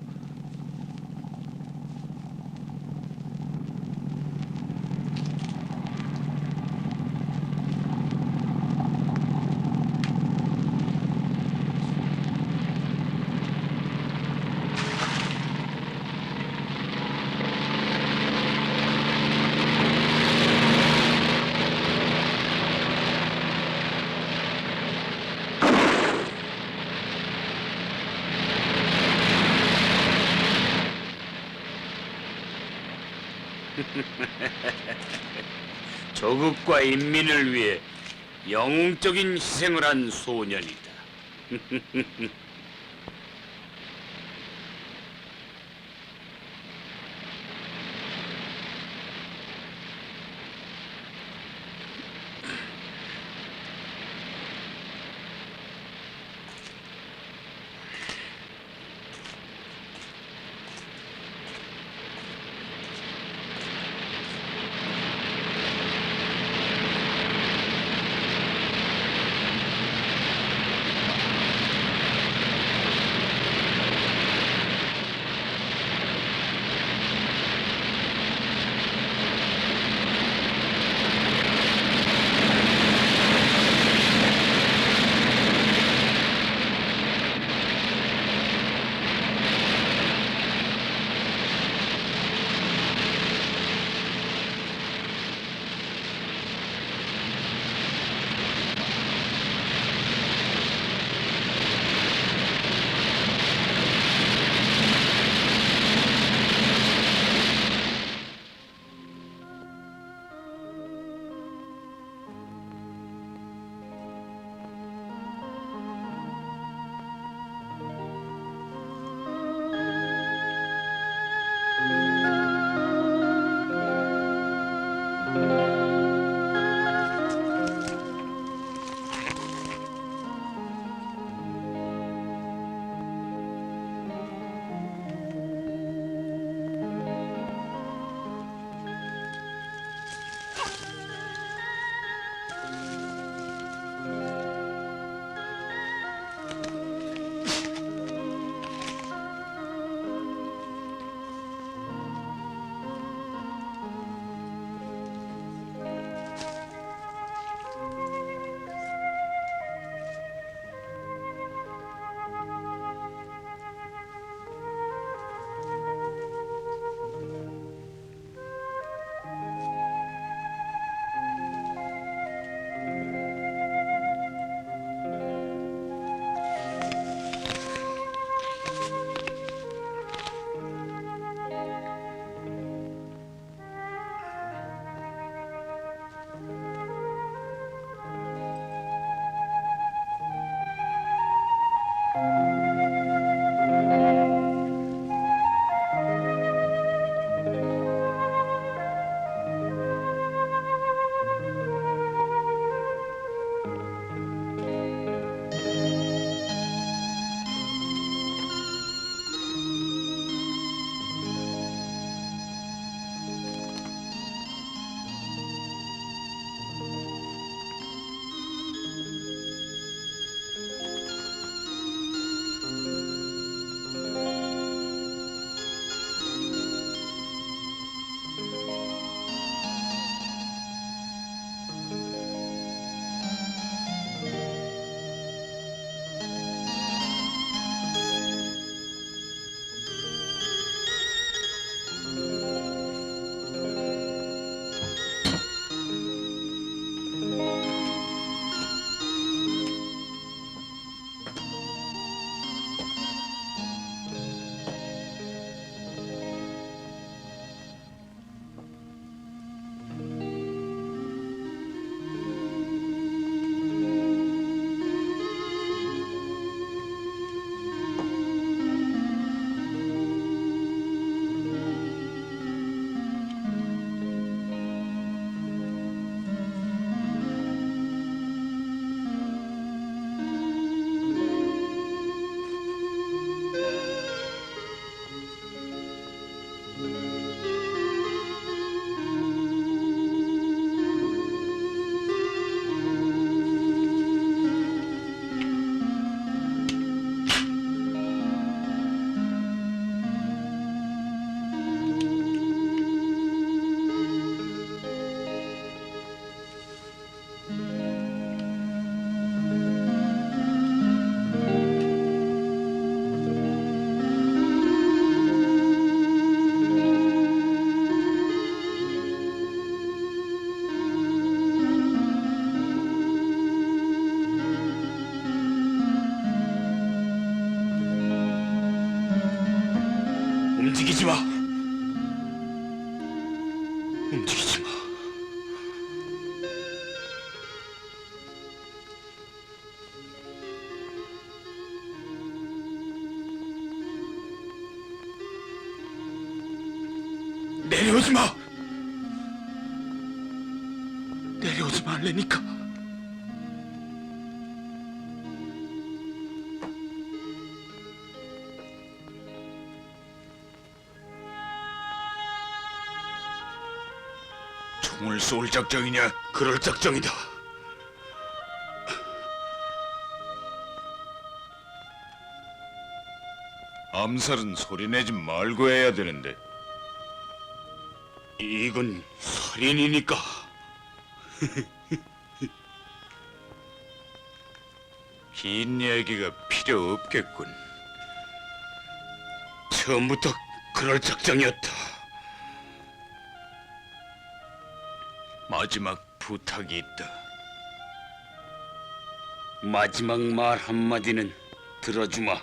Speaker 2: 조국과 인민을 위해 영웅적인 희생을 한 소년이다.
Speaker 1: 움직이지 마. 움직이지 마. 내려오지 마. 내려오지 말라니까. 총을 쏠 작정이냐? 그럴 작정이다. 암살은 소리내지 말고 해야 되는데.
Speaker 2: 이건 살인이니까.
Speaker 1: 긴 얘기가 필요 없겠군.
Speaker 2: 처음부터 그럴 작정이었다.
Speaker 1: 마지막 부탁이 있다.
Speaker 2: 마지막 말 한마디는 들어주마.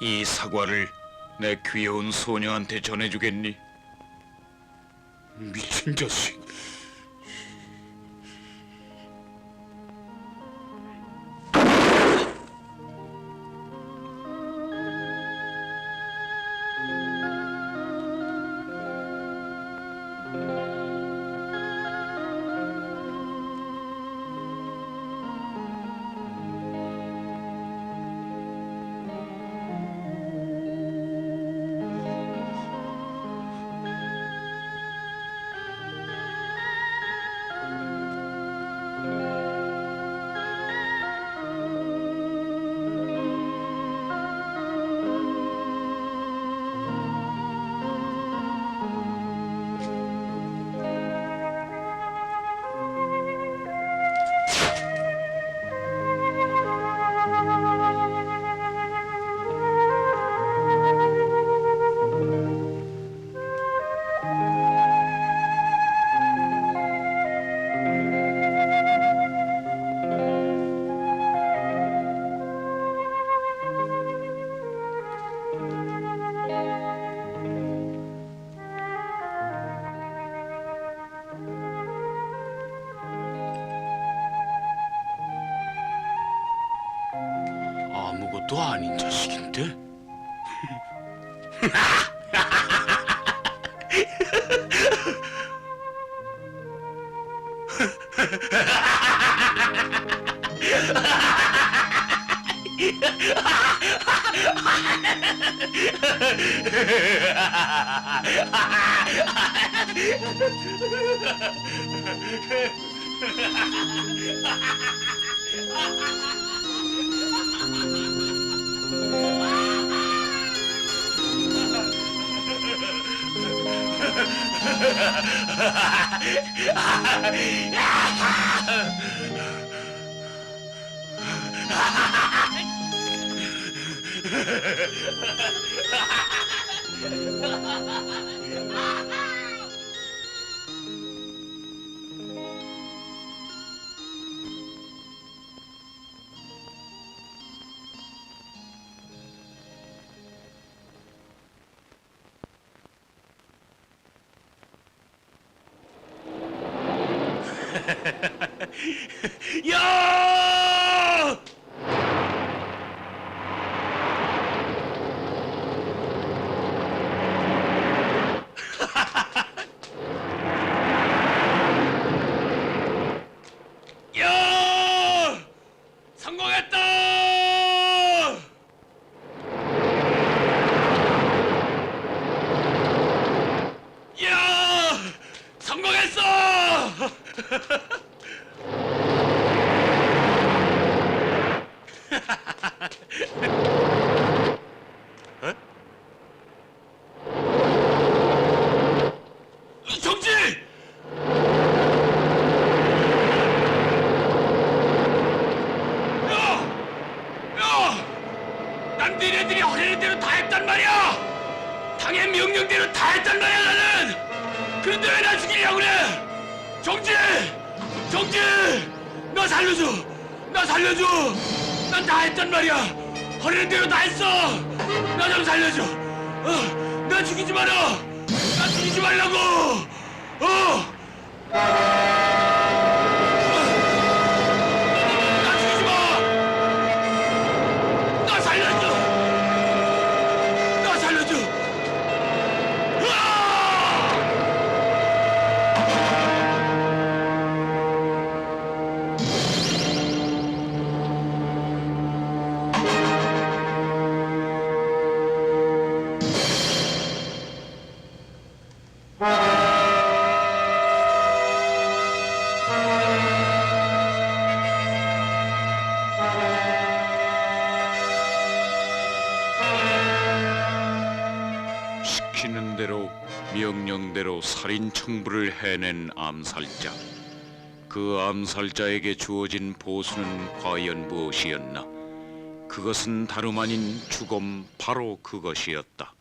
Speaker 1: 이 사과를 내 귀여운 소녀한테 전해주겠니?
Speaker 2: 미친 자식. 아무것도 아닌 자식인데?
Speaker 1: 야! 야! 성공했다! 야! 성공했어! 정지! 난 니네들이 하려는 대로 다 했단 말이야! 당의 명령대로 다 했단 말이야, 나는! 그런데 왜 날 죽이려고 그래! 정지! 정지! 나 살려줘! 나 살려줘!
Speaker 8: 난 다 했단 말이야. 허리는 대로 다 했어. 나 좀 살려줘. 나 죽이지 마라. 나 죽이지 말라고. 나 죽이지 마. 나 살려줘. 나 살려줘.
Speaker 1: 시키는 대로 명령대로 살인 청부를 해낸 암살자. 그 암살자에게 주어진 보수는 과연 무엇이었나? 그것은 다름 아닌 죽음, 바로 그것이었다.